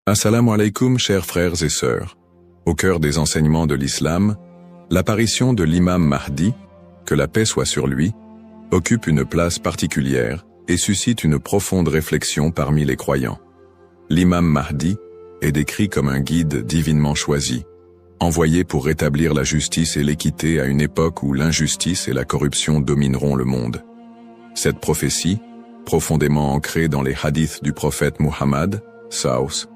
Assalamu alaikum, chers frères et sœurs. Au cœur des enseignements de l'islam, l'apparition de l'imam Mahdi, que la paix soit sur lui, occupe une place particulière et suscite une profonde réflexion parmi les croyants. L'imam Mahdi est décrit comme un guide divinement choisi, envoyé pour rétablir la justice et l'équité à une époque où l'injustice et la corruption domineront le monde. Cette prophétie, profondément ancrée dans les hadiths du prophète Muhammad, Saus,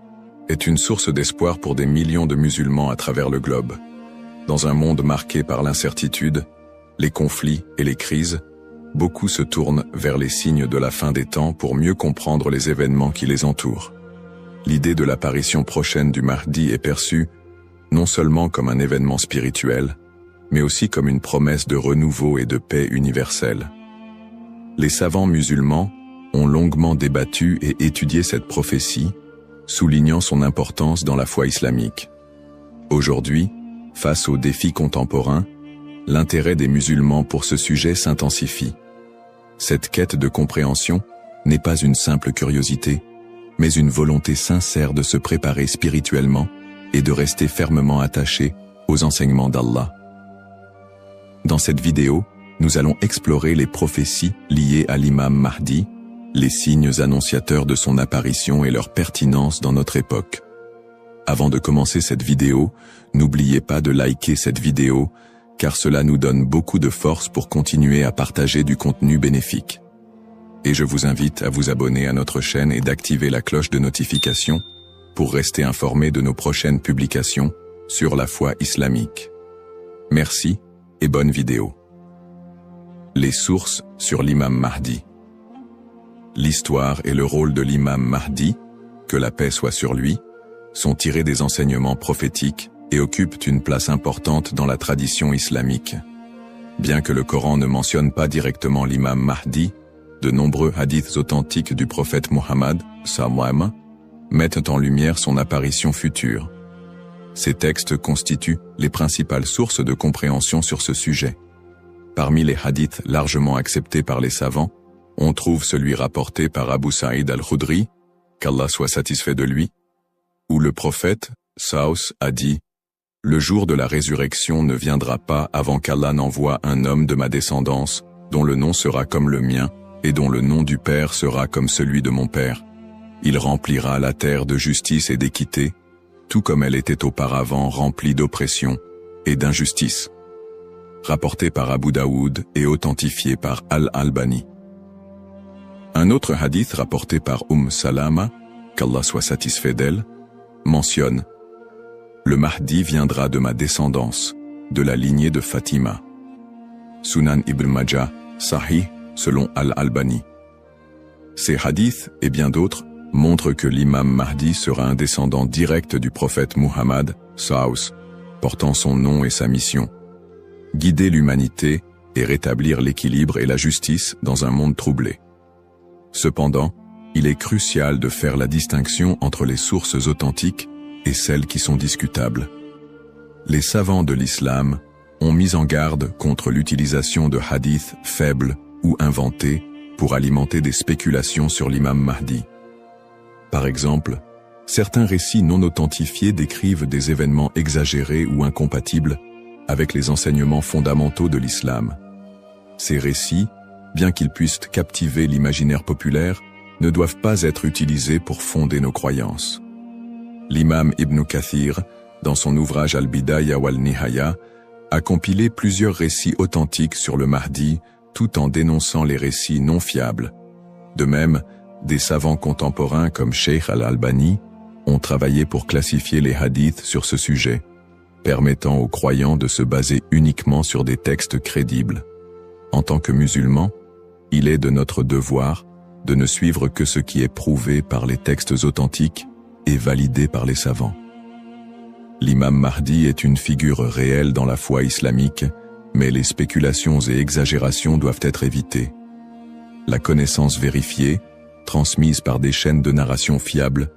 est une source d'espoir pour des millions de musulmans à travers le globe. Dans un monde marqué par l'incertitude, les conflits et les crises, beaucoup se tournent vers les signes de la fin des temps pour mieux comprendre les événements qui les entourent. L'idée de l'apparition prochaine du Mahdi est perçue non seulement comme un événement spirituel, mais aussi comme une promesse de renouveau et de paix universelle. Les savants musulmans ont longuement débattu et étudié cette prophétie, soulignant son importance dans la foi islamique. Aujourd'hui, face aux défis contemporains, l'intérêt des musulmans pour ce sujet s'intensifie. Cette quête de compréhension n'est pas une simple curiosité, mais une volonté sincère de se préparer spirituellement et de rester fermement attaché aux enseignements d'Allah. Dans cette vidéo, nous allons explorer les prophéties liées à l'imam Mahdi, les signes annonciateurs de son apparition et leur pertinence dans notre époque. Avant de commencer cette vidéo, n'oubliez pas de liker cette vidéo, car cela nous donne beaucoup de force pour continuer à partager du contenu bénéfique. Et je vous invite à vous abonner à notre chaîne et d'activer la cloche de notification pour rester informé de nos prochaines publications sur la foi islamique. Merci et bonne vidéo. Les sources sur l'imam Mahdi. L'histoire et le rôle de l'imam Mahdi, que la paix soit sur lui, sont tirés des enseignements prophétiques et occupent une place importante dans la tradition islamique. Bien que le Coran ne mentionne pas directement l'imam Mahdi, de nombreux hadiths authentiques du prophète Muhammad, sallam, mettent en lumière son apparition future. Ces textes constituent les principales sources de compréhension sur ce sujet. Parmi les hadiths largement acceptés par les savants, on trouve celui rapporté par Abu Saïd al-Khudri, qu'Allah soit satisfait de lui, où le prophète, Saus, a dit « Le jour de la résurrection ne viendra pas avant qu'Allah n'envoie un homme de ma descendance, dont le nom sera comme le mien, et dont le nom du Père sera comme celui de mon Père. Il remplira la terre de justice et d'équité, tout comme elle était auparavant remplie d'oppression et d'injustice. » Rapporté par Abu Daoud et authentifié par Al-Albani. Un autre hadith rapporté par Salama, qu'Allah soit satisfait d'elle, mentionne « Le Mahdi viendra de ma descendance, de la lignée de Fatima. » Sunan Ibn Majah, Sahih, selon Al-Albani. Ces hadiths et bien d'autres montrent que l'imam Mahdi sera un descendant direct du prophète Muhammad, Saus, portant son nom et sa mission. Guider l'humanité et rétablir l'équilibre et la justice dans un monde troublé. Cependant, il est crucial de faire la distinction entre les sources authentiques et celles qui sont discutables. Les savants de l'islam ont mis en garde contre l'utilisation de hadiths faibles ou inventés pour alimenter des spéculations sur l'imam Mahdi. Par exemple, certains récits non authentifiés décrivent des événements exagérés ou incompatibles avec les enseignements fondamentaux de l'islam. Ces récits, bien qu'ils puissent captiver l'imaginaire populaire, ne doivent pas être utilisés pour fonder nos croyances. L'imam Ibn Kathir, dans son ouvrage Al-Bidaya wal-Nihaya, a compilé plusieurs récits authentiques sur le Mahdi, tout en dénonçant les récits non fiables. De même, des savants contemporains comme Sheikh Al-Albani ont travaillé pour classifier les hadiths sur ce sujet, permettant aux croyants de se baser uniquement sur des textes crédibles. En tant que musulmans, il est de notre devoir de ne suivre que ce qui est prouvé par les textes authentiques et validé par les savants. L'imam Mahdi est une figure réelle dans la foi islamique, mais les spéculations et exagérations doivent être évitées. La connaissance vérifiée, transmise par des chaînes de narration fiables,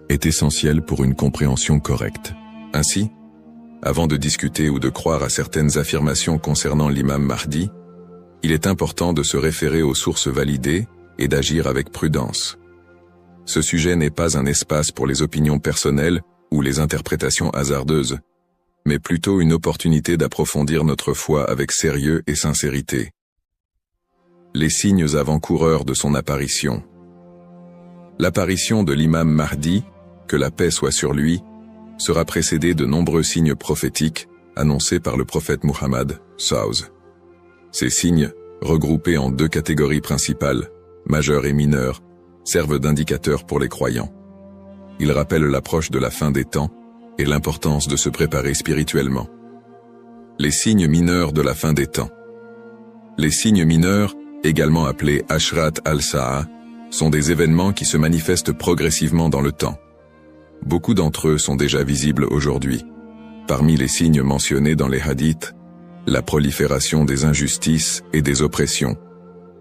est essentielle pour une compréhension correcte. Ainsi, avant de discuter ou de croire à certaines affirmations concernant l'imam Mahdi, il est important de se référer aux sources validées et d'agir avec prudence. Ce sujet n'est pas un espace pour les opinions personnelles ou les interprétations hasardeuses, mais plutôt une opportunité d'approfondir notre foi avec sérieux et sincérité. Les signes avant-coureurs de son apparition. L'apparition de l'imam Mahdi, que la paix soit sur lui, sera précédée de nombreux signes prophétiques annoncés par le prophète Muhammad, SAW. Ces signes, regroupés en deux catégories principales, majeurs et mineurs, servent d'indicateurs pour les croyants. Ils rappellent l'approche de la fin des temps et l'importance de se préparer spirituellement. Les signes mineurs de la fin des temps. Les signes mineurs, également appelés Ashrat al-Sa'a, sont des événements qui se manifestent progressivement dans le temps. Beaucoup d'entre eux sont déjà visibles aujourd'hui. Parmi les signes mentionnés dans les hadiths, la prolifération des injustices et des oppressions.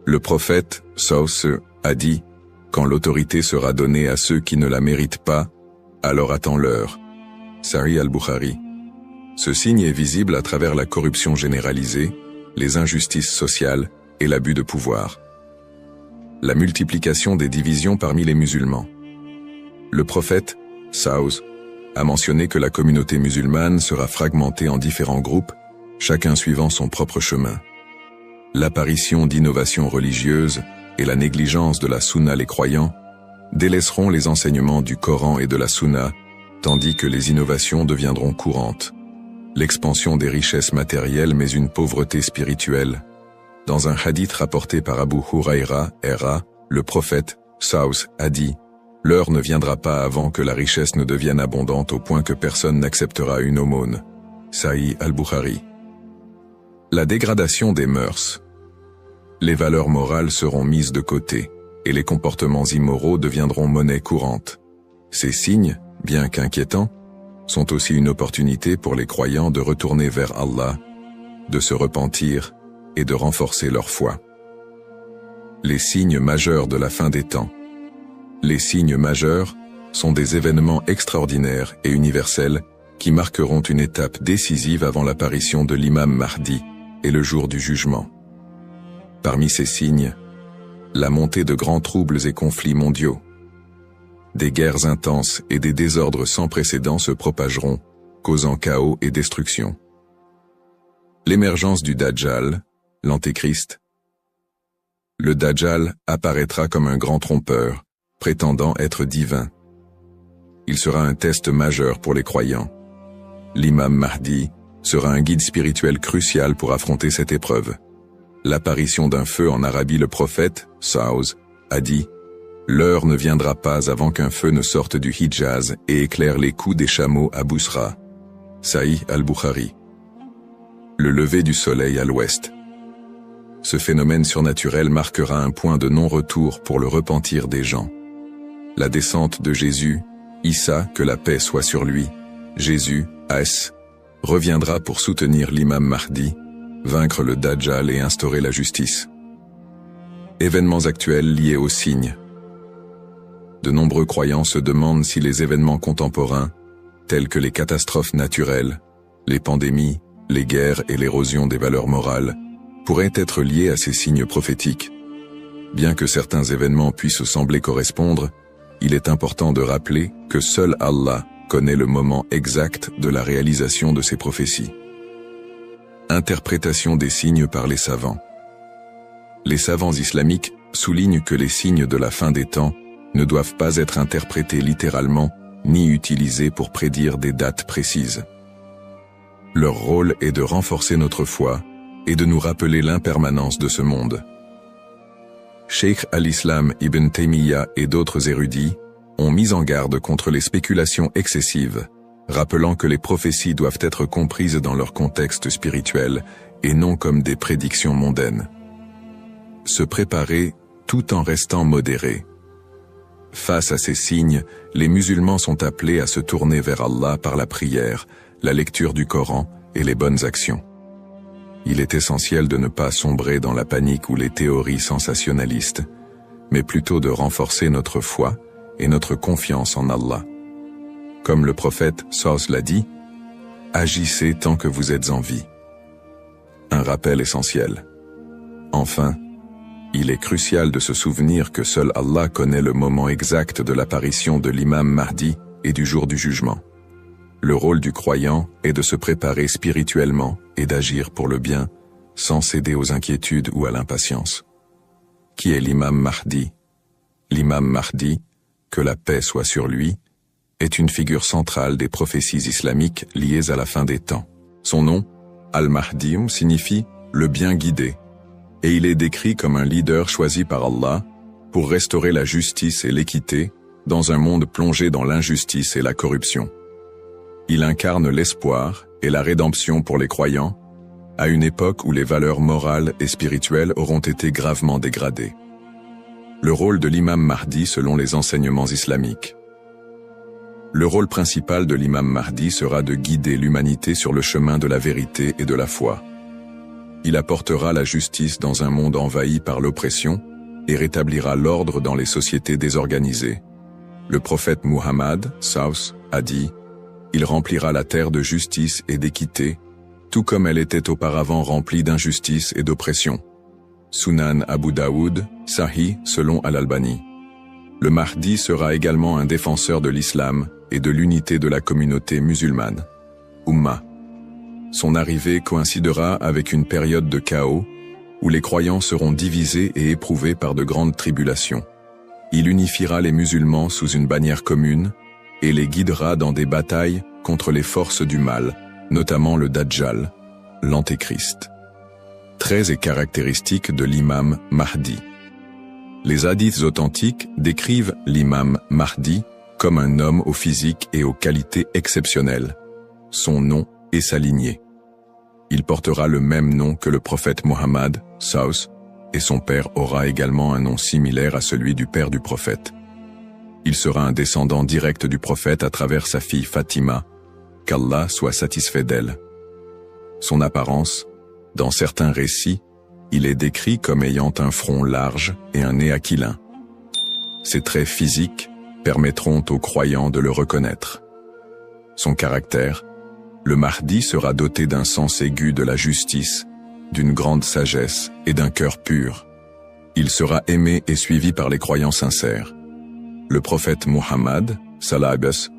Le prophète, SAW, a dit « Quand l'autorité sera donnée à ceux qui ne la méritent pas, alors attends-leur » Sahih al-Bukhari. Ce signe est visible à travers la corruption généralisée, les injustices sociales et l'abus de pouvoir. La multiplication des divisions parmi les musulmans. Le prophète, SAW, a mentionné que la communauté musulmane sera fragmentée en différents groupes, chacun suivant son propre chemin. L'apparition d'innovations religieuses et la négligence de la sunna les croyants délaisseront les enseignements du Coran et de la sunna, tandis que les innovations deviendront courantes. L'expansion des richesses matérielles mais une pauvreté spirituelle. Dans un hadith rapporté par Abu Huraira, R.A., le prophète, SAW, a dit « L'heure ne viendra pas avant que la richesse ne devienne abondante au point que personne n'acceptera une aumône. » Sahih al-Bukhari. La dégradation des mœurs. Les valeurs morales seront mises de côté, et les comportements immoraux deviendront monnaie courante. Ces signes, bien qu'inquiétants, sont aussi une opportunité pour les croyants de retourner vers Allah, de se repentir et de renforcer leur foi. Les signes majeurs de la fin des temps. Les signes majeurs sont des événements extraordinaires et universels qui marqueront une étape décisive avant l'apparition de l'imam Mahdi et le jour du jugement. Parmi ces signes, la montée de grands troubles et conflits mondiaux. Des guerres intenses et des désordres sans précédent se propageront, causant chaos et destruction. L'émergence du Dajjal, l'Antéchrist. Le Dajjal apparaîtra comme un grand trompeur, prétendant être divin. Il sera un test majeur pour les croyants. L'imam Mahdi sera un guide spirituel crucial pour affronter cette épreuve. L'apparition d'un feu en Arabie, le prophète, SAW, a dit « L'heure ne viendra pas avant qu'un feu ne sorte du Hijaz et éclaire les coups des chameaux à Bousra. » Sahih al-Bukhari. Le lever du soleil à l'ouest. Ce phénomène surnaturel marquera un point de non-retour pour le repentir des gens. La descente de Jésus, Issa, que la paix soit sur lui, Jésus, As, reviendra pour soutenir l'imam Mahdi, vaincre le Dajjal et instaurer la justice. Événements actuels liés aux signes. De nombreux croyants se demandent si les événements contemporains, tels que les catastrophes naturelles, les pandémies, les guerres et l'érosion des valeurs morales, pourraient être liés à ces signes prophétiques. Bien que certains événements puissent sembler correspondre, il est important de rappeler que seul Allah connaît le moment exact de la réalisation de ces prophéties. Interprétation des signes par les savants. Les savants islamiques soulignent que les signes de la fin des temps ne doivent pas être interprétés littéralement ni utilisés pour prédire des dates précises. Leur rôle est de renforcer notre foi et de nous rappeler l'impermanence de ce monde. Cheikh al-Islam ibn Taymiyyah et d'autres érudits ont mis en garde contre les spéculations excessives, rappelant que les prophéties doivent être comprises dans leur contexte spirituel et non comme des prédictions mondaines. Se préparer tout en restant modéré. Face à ces signes, les musulmans sont appelés à se tourner vers Allah par la prière, la lecture du Coran et les bonnes actions. Il est essentiel de ne pas sombrer dans la panique ou les théories sensationnalistes, mais plutôt de renforcer notre foi et notre confiance en Allah. Comme le prophète SAW l'a dit, « Agissez tant que vous êtes en vie ». Un rappel essentiel. Enfin, Il est crucial de se souvenir que seul Allah connaît le moment exact de l'apparition de l'imam Mahdi et du jour du jugement. Le rôle du croyant est de se préparer spirituellement et d'agir pour le bien, sans céder aux inquiétudes ou à l'impatience. Qui est l'imam Mahdi? L'imam Mahdi, que la paix soit sur lui, est une figure centrale des prophéties islamiques liées à la fin des temps. Son nom, Al-Mahdi, signifie « le bien guidé », et il est décrit comme un leader choisi par Allah pour restaurer la justice et l'équité dans un monde plongé dans l'injustice et la corruption. Il incarne l'espoir et la rédemption pour les croyants, à une époque où les valeurs morales et spirituelles auront été gravement dégradées. Le rôle de l'imam Mahdi selon les enseignements islamiques. Le rôle principal de l'imam Mahdi sera de guider l'humanité sur le chemin de la vérité et de la foi. Il apportera la justice dans un monde envahi par l'oppression et rétablira l'ordre dans les sociétés désorganisées. Le prophète Muhammad, a dit « Il remplira la terre de justice et d'équité, tout comme elle était auparavant remplie d'injustice et d'oppression. » Sunan Abu Daoud, Sahih selon Al-Albani. Le Mahdi sera également un défenseur de l'islam et de l'unité de la communauté musulmane. Ummah. Son arrivée coïncidera avec une période de chaos, où les croyants seront divisés et éprouvés par de grandes tribulations. Il unifiera les musulmans sous une bannière commune, et les guidera dans des batailles contre les forces du mal, notamment le Dajjal, l'Antéchrist. Traits et caractéristiques de l'imam Mahdi. Les hadiths authentiques décrivent l'imam Mahdi comme un homme au physique et aux qualités exceptionnelles. Son nom et sa lignée. Il portera le même nom que le prophète Mohammed, et son père aura également un nom similaire à celui du père du prophète. Il sera un descendant direct du prophète à travers sa fille Fatima, qu'Allah soit satisfait d'elle. Son apparence, dans certains récits, il est décrit comme ayant un front large et un nez aquilin. Ses traits physiques permettront aux croyants de le reconnaître. Son caractère, le Mahdi sera doté d'un sens aigu de la justice, d'une grande sagesse et d'un cœur pur. Il sera aimé et suivi par les croyants sincères. Le prophète Muhammad,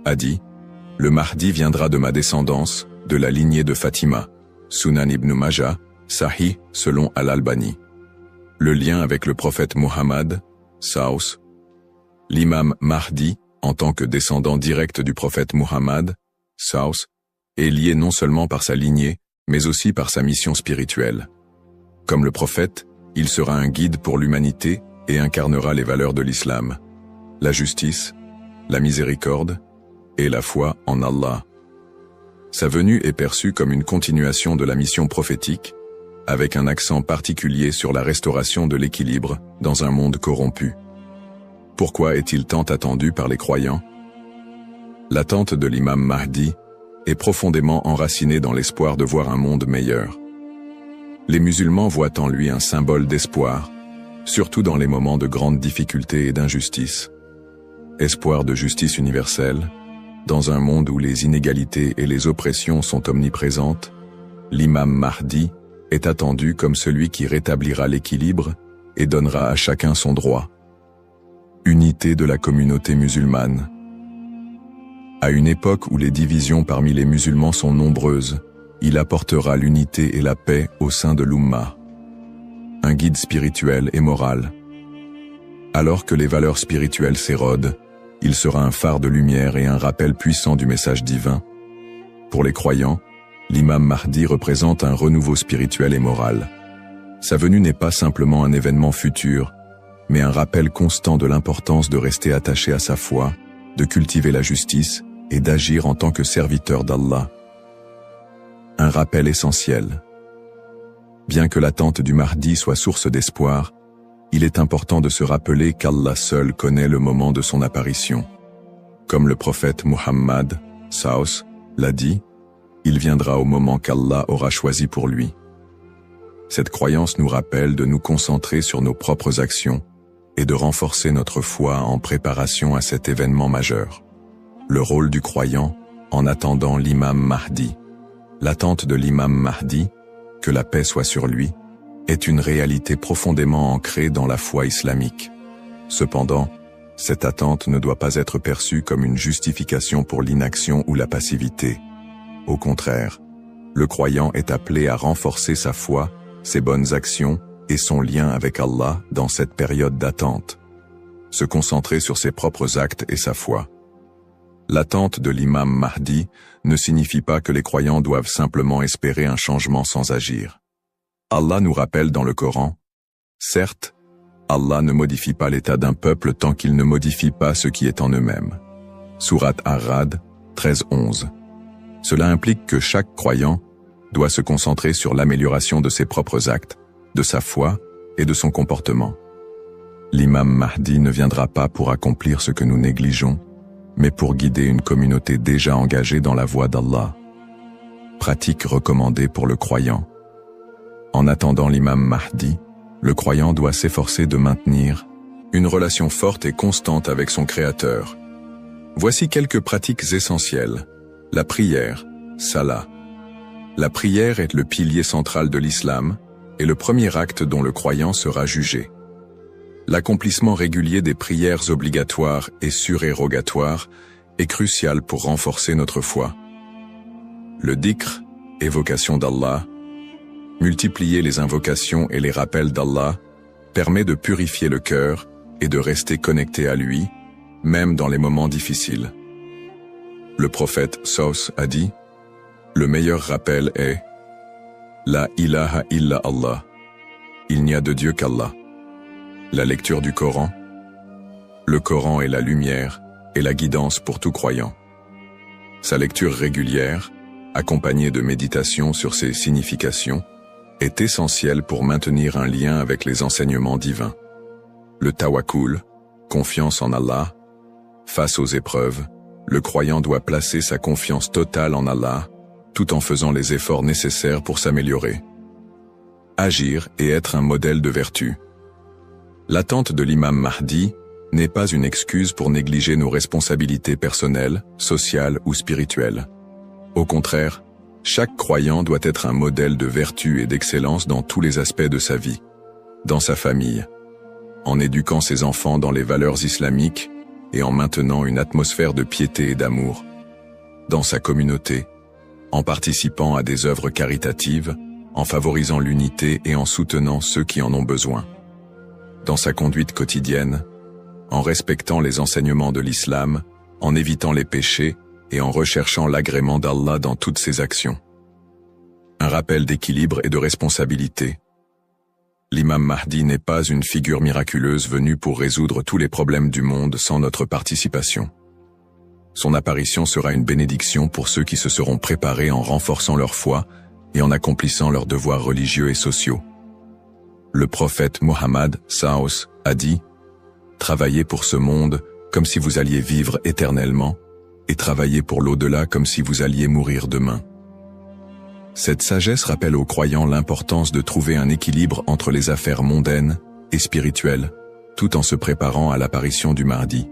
a dit « Le Mahdi viendra de ma descendance, de la lignée de Fatima. » Sunan ibn Majah, Sahih selon Al-Albani. Le lien avec le prophète Muhammad, l'imam Mahdi, en tant que descendant direct du prophète Muhammad, est lié non seulement par sa lignée, mais aussi par sa mission spirituelle. Comme le prophète, il sera un guide pour l'humanité et incarnera les valeurs de l'islam, la justice, la miséricorde et la foi en Allah. Sa venue est perçue comme une continuation de la mission prophétique, avec un accent particulier sur la restauration de l'équilibre dans un monde corrompu. Pourquoi est-il tant attendu par les croyants? L'attente de l'imam Mahdi est profondément enracinée dans l'espoir de voir un monde meilleur. Les musulmans voient en lui un symbole d'espoir, surtout dans les moments de grandes difficultés et d'injustice. Espoir de justice universelle, dans un monde où les inégalités et les oppressions sont omniprésentes, l'imam Mahdi est attendu comme celui qui rétablira l'équilibre et donnera à chacun son droit. Unité de la communauté musulmane. À une époque où les divisions parmi les musulmans sont nombreuses, il apportera l'unité et la paix au sein de l'Ummah. Un guide spirituel et moral. Alors que les valeurs spirituelles s'érodent, il sera un phare de lumière et un rappel puissant du message divin. Pour les croyants, l'imam Mahdi représente un renouveau spirituel et moral. Sa venue n'est pas simplement un événement futur, mais un rappel constant de l'importance de rester attaché à sa foi, de cultiver la justice et d'agir en tant que serviteur d'Allah. Un rappel essentiel. Bien que l'attente du Mahdi soit source d'espoir, il est important de se rappeler qu'Allah seul connaît le moment de son apparition. Comme le prophète Muhammad, l'a dit, il viendra au moment qu'Allah aura choisi pour lui. Cette croyance nous rappelle de nous concentrer sur nos propres actions et de renforcer notre foi en préparation à cet événement majeur. Le rôle du croyant en attendant l'imam Mahdi. L'attente de l'imam Mahdi, que la paix soit sur lui, est une réalité profondément ancrée dans la foi islamique. Cependant, cette attente ne doit pas être perçue comme une justification pour l'inaction ou la passivité. Au contraire, le croyant est appelé à renforcer sa foi, ses bonnes actions et son lien avec Allah dans cette période d'attente. Se concentrer sur ses propres actes et sa foi. L'attente de l'imam Mahdi ne signifie pas que les croyants doivent simplement espérer un changement sans agir. Allah nous rappelle dans le Coran, « Certes, Allah ne modifie pas l'état d'un peuple tant qu'il ne modifie pas ce qui est en eux-mêmes. » Sourate Ar-Ra'd 13-11. Cela implique que chaque croyant doit se concentrer sur l'amélioration de ses propres actes, de sa foi et de son comportement. L'imam Mahdi ne viendra pas pour accomplir ce que nous négligeons, mais pour guider une communauté déjà engagée dans la voie d'Allah. Pratique recommandée pour le croyant. En attendant l'imam Mahdi, le croyant doit s'efforcer de maintenir une relation forte et constante avec son Créateur. Voici quelques pratiques essentielles. La prière, salah. La prière est le pilier central de l'islam et le premier acte dont le croyant sera jugé. L'accomplissement régulier des prières obligatoires et surérogatoires est crucial pour renforcer notre foi. Le dhikr, évocation d'Allah, multiplier les invocations et les rappels d'Allah, permet de purifier le cœur et de rester connecté à lui, même dans les moments difficiles. Le prophète Saus a dit, « Le meilleur rappel est « La ilaha illa Allah » Il n'y a de Dieu qu'Allah. La lecture du Coran. Le Coran est la lumière et la guidance pour tout croyant. Sa lecture régulière, accompagnée de méditation sur ses significations, est essentielle pour maintenir un lien avec les enseignements divins. Le tawakkul, confiance en Allah. Face aux épreuves, le croyant doit placer sa confiance totale en Allah, tout en faisant les efforts nécessaires pour s'améliorer. Agir et être un modèle de vertu. L'attente de l'imam Mahdi n'est pas une excuse pour négliger nos responsabilités personnelles, sociales ou spirituelles. Au contraire, chaque croyant doit être un modèle de vertu et d'excellence dans tous les aspects de sa vie, dans sa famille, en éduquant ses enfants dans les valeurs islamiques et en maintenant une atmosphère de piété et d'amour, dans sa communauté, en participant à des œuvres caritatives, en favorisant l'unité et en soutenant ceux qui en ont besoin. Dans sa conduite quotidienne, en respectant les enseignements de l'islam, en évitant les péchés et en recherchant l'agrément d'Allah dans toutes ses actions. Un rappel d'équilibre et de responsabilité. L'imam Mahdi n'est pas une figure miraculeuse venue pour résoudre tous les problèmes du monde sans notre participation. Son apparition sera une bénédiction pour ceux qui se seront préparés en renforçant leur foi et en accomplissant leurs devoirs religieux et sociaux. Le prophète Mohammed Saos a dit « Travaillez pour ce monde comme si vous alliez vivre éternellement et travaillez pour l'au-delà comme si vous alliez mourir demain. » Cette sagesse rappelle aux croyants l'importance de trouver un équilibre entre les affaires mondaines et spirituelles, tout en se préparant à l'apparition du Mahdi.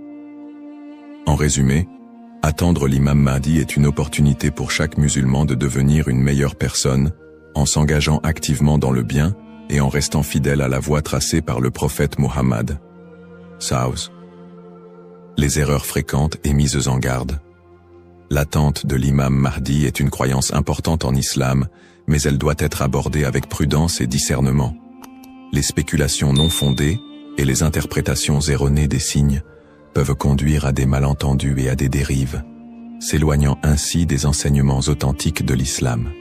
En résumé, attendre l'imam Mahdi est une opportunité pour chaque musulman de devenir une meilleure personne, en s'engageant activement dans le bien et en restant fidèle à la voie tracée par le prophète Mohammed. Saos. Les erreurs fréquentes et mises en garde. L'attente de l'imam Mahdi est une croyance importante en islam, mais elle doit être abordée avec prudence et discernement. Les spéculations non fondées et les interprétations erronées des signes peuvent conduire à des malentendus et à des dérives, s'éloignant ainsi des enseignements authentiques de l'islam.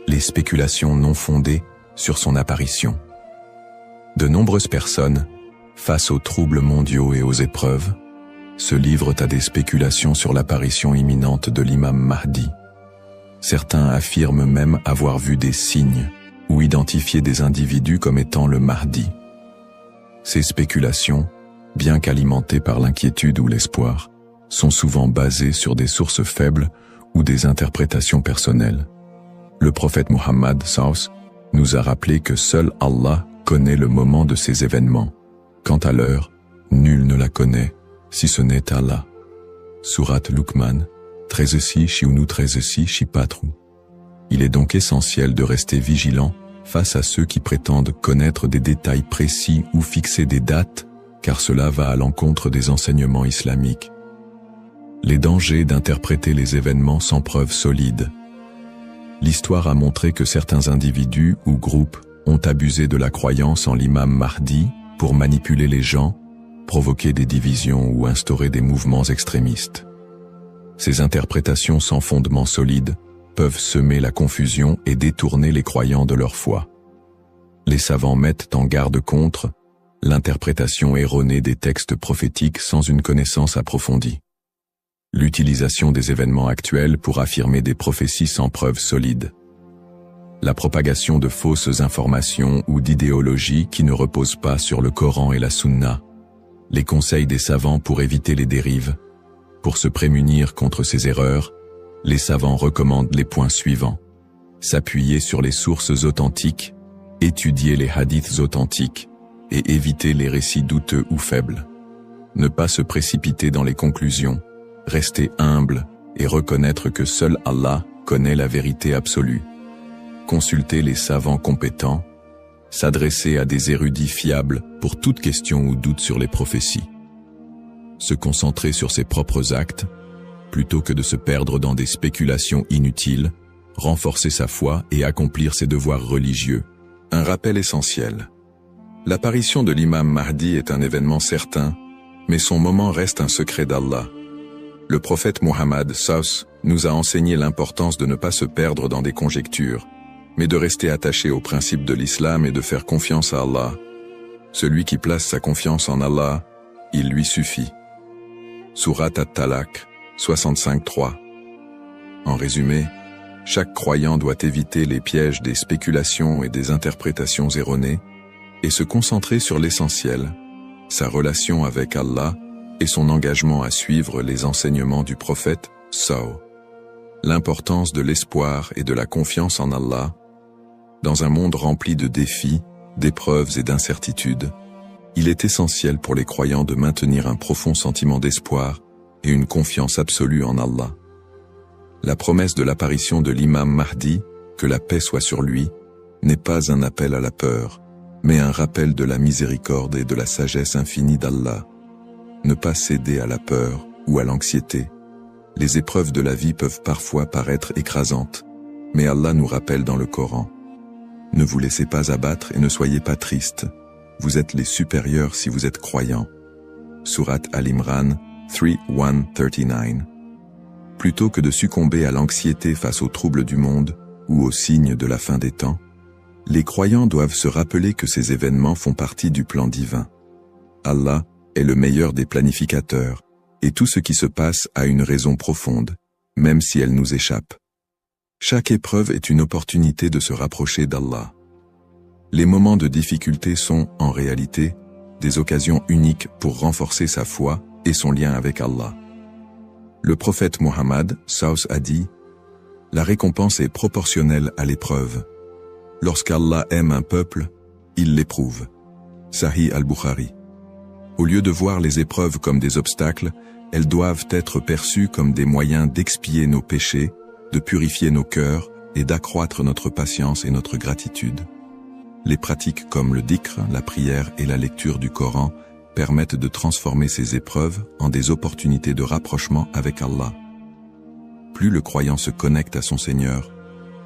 Les spéculations non fondées sur son apparition. De nombreuses personnes, face aux troubles mondiaux et aux épreuves, se livrent à des spéculations sur l'apparition imminente de l'imam Mahdi. Certains affirment même avoir vu des signes ou identifié des individus comme étant le Mahdi. Ces spéculations, bien qu'alimentées par l'inquiétude ou l'espoir, sont souvent basées sur des sources faibles ou des interprétations personnelles. Le prophète Mohammed Saus nous a rappelé que seul Allah connaît le moment de ces événements. Quant à l'heure, nul ne la connaît, si ce n'est Allah. Sourate Luqman, 13-6 Shiunu 13-6 Shipatru. Il est donc essentiel de rester vigilant face à ceux qui prétendent connaître des détails précis ou fixer des dates, car cela va à l'encontre des enseignements islamiques. Les dangers d'interpréter les événements sans preuve solide. L'histoire a montré que certains individus ou groupes ont abusé de la croyance en l'imam Mahdi pour manipuler les gens, provoquer des divisions ou instaurer des mouvements extrémistes. Ces interprétations sans fondement solide peuvent semer la confusion et détourner les croyants de leur foi. Les savants mettent en garde contre l'interprétation erronée des textes prophétiques sans une connaissance approfondie. L'utilisation des événements actuels pour affirmer des prophéties sans preuve solide. La propagation de fausses informations ou d'idéologies qui ne reposent pas sur le Coran et la Sunna. Les conseils des savants pour éviter les dérives. Pour se prémunir contre ces erreurs, les savants recommandent les points suivants. S'appuyer sur les sources authentiques, étudier les hadiths authentiques et éviter les récits douteux ou faibles. Ne pas se précipiter dans les conclusions, rester humble et reconnaître que seul Allah connaît la vérité absolue. Consulter les savants compétents, s'adresser à des érudits fiables pour toute question ou doute sur les prophéties. Se concentrer sur ses propres actes, plutôt que de se perdre dans des spéculations inutiles, renforcer sa foi et accomplir ses devoirs religieux. Un rappel essentiel. L'apparition de l'imam Mahdi est un événement certain, mais son moment reste un secret d'Allah. Le prophète Muhammad SAW nous a enseigné l'importance de ne pas se perdre dans des conjectures, mais de rester attaché aux principes de l'islam et de faire confiance à Allah. Celui qui place sa confiance en Allah, il lui suffit. Surat At-Talaq, 65-3. En résumé, chaque croyant doit éviter les pièges des spéculations et des interprétations erronées et se concentrer sur l'essentiel, sa relation avec Allah et son engagement à suivre les enseignements du prophète SAW. L'importance de l'espoir et de la confiance en Allah. Dans un monde rempli de défis, d'épreuves et d'incertitudes, il est essentiel pour les croyants de maintenir un profond sentiment d'espoir et une confiance absolue en Allah. La promesse de l'apparition de l'imam Mahdi, que la paix soit sur lui, n'est pas un appel à la peur, mais un rappel de la miséricorde et de la sagesse infinie d'Allah. Ne pas céder à la peur ou à l'anxiété. Les épreuves de la vie peuvent parfois paraître écrasantes, mais Allah nous rappelle dans le Coran: ne vous laissez pas abattre et ne soyez pas tristes. Vous êtes les supérieurs si vous êtes croyants. Surat Al-Imran 3:139. Plutôt que de succomber à l'anxiété face aux troubles du monde ou aux signes de la fin des temps, les croyants doivent se rappeler que ces événements font partie du plan divin. Allah est le meilleur des planificateurs, et tout ce qui se passe a une raison profonde, même si elle nous échappe. Chaque épreuve est une opportunité de se rapprocher d'Allah. Les moments de difficulté sont, en réalité, des occasions uniques pour renforcer sa foi et son lien avec Allah. Le prophète Muhammad SAW a dit: « La récompense est proportionnelle à l'épreuve. Lorsqu'Allah aime un peuple, il l'éprouve. » Sahih al-Bukhari. Au lieu de voir les épreuves comme des obstacles, elles doivent être perçues comme des moyens d'expier nos péchés, de purifier nos cœurs et d'accroître notre patience et notre gratitude. Les pratiques comme le dhikr, la prière et la lecture du Coran permettent de transformer ces épreuves en des opportunités de rapprochement avec Allah. Plus le croyant se connecte à son Seigneur,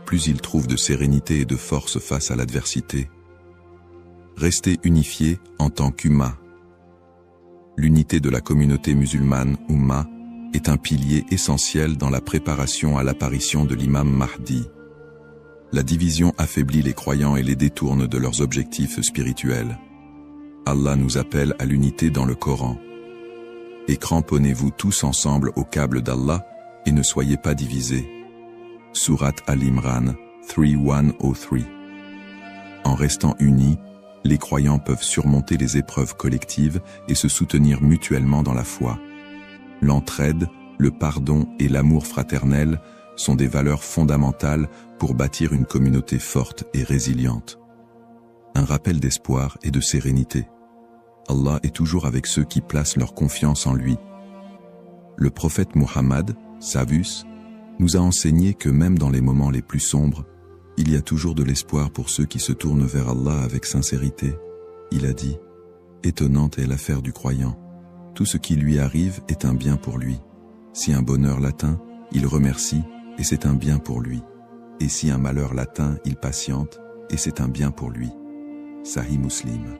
plus il trouve de sérénité et de force face à l'adversité. Rester unifié en tant qu'Umma. L'unité de la communauté musulmane, Umma, est un pilier essentiel dans la préparation à l'apparition de l'imam Mahdi. La division affaiblit les croyants et les détourne de leurs objectifs spirituels. Allah nous appelle à l'unité dans le Coran. Et cramponnez-vous tous ensemble au câble d'Allah et ne soyez pas divisés. Surat Al-Imran 3:103. En restant unis, les croyants peuvent surmonter les épreuves collectives et se soutenir mutuellement dans la foi. L'entraide, le pardon et l'amour fraternel sont des valeurs fondamentales pour bâtir une communauté forte et résiliente. Un rappel d'espoir et de sérénité. Allah est toujours avec ceux qui placent leur confiance en lui. Le prophète Muhammad, Savus, nous a enseigné que même dans les moments les plus sombres, Il y a toujours de l'espoir pour ceux qui se tournent vers Allah avec sincérité. Il a dit, étonnante est l'affaire du croyant. Tout ce qui lui arrive est un bien pour lui. Si un bonheur l'atteint, il remercie, et c'est un bien pour lui. Et si un malheur l'atteint, il patiente, et c'est un bien pour lui. Sahih Muslim.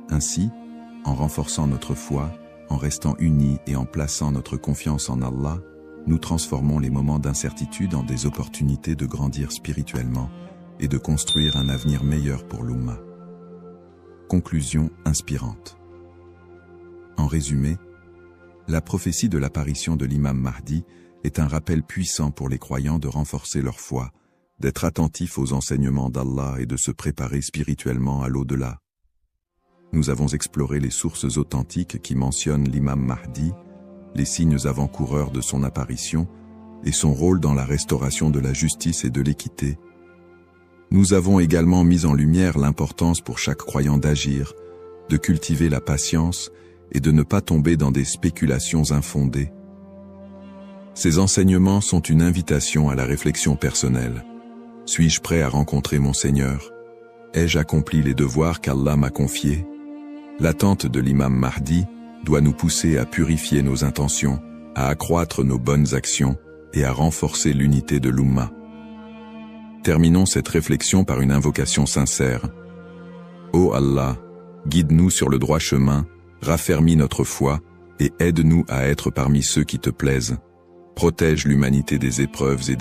Ainsi, en renforçant notre foi, en restant unis et en plaçant notre confiance en Allah, nous transformons les moments d'incertitude en des opportunités de grandir spirituellement et de construire un avenir meilleur pour l'Oumma. Conclusion inspirante. En résumé, la prophétie de l'apparition de l'imam Mahdi est un rappel puissant pour les croyants de renforcer leur foi, d'être attentifs aux enseignements d'Allah et de se préparer spirituellement à l'au-delà. Nous avons exploré les sources authentiques qui mentionnent l'imam Mahdi, les signes avant-coureurs de son apparition et son rôle dans la restauration de la justice et de l'équité. Nous avons également mis en lumière l'importance pour chaque croyant d'agir, de cultiver la patience et de ne pas tomber dans des spéculations infondées. Ces enseignements sont une invitation à la réflexion personnelle. Suis-je prêt à rencontrer mon Seigneur? Ai-je accompli les devoirs qu'Allah m'a confiés? L'attente de l'imam Mahdi doit nous pousser à purifier nos intentions, à accroître nos bonnes actions et à renforcer l'unité de l'Oumma. Terminons cette réflexion par une invocation sincère. Ô Allah, guide-nous sur le droit chemin, raffermis notre foi et aide-nous à être parmi ceux qui te plaisent. Protège l'humanité des épreuves et des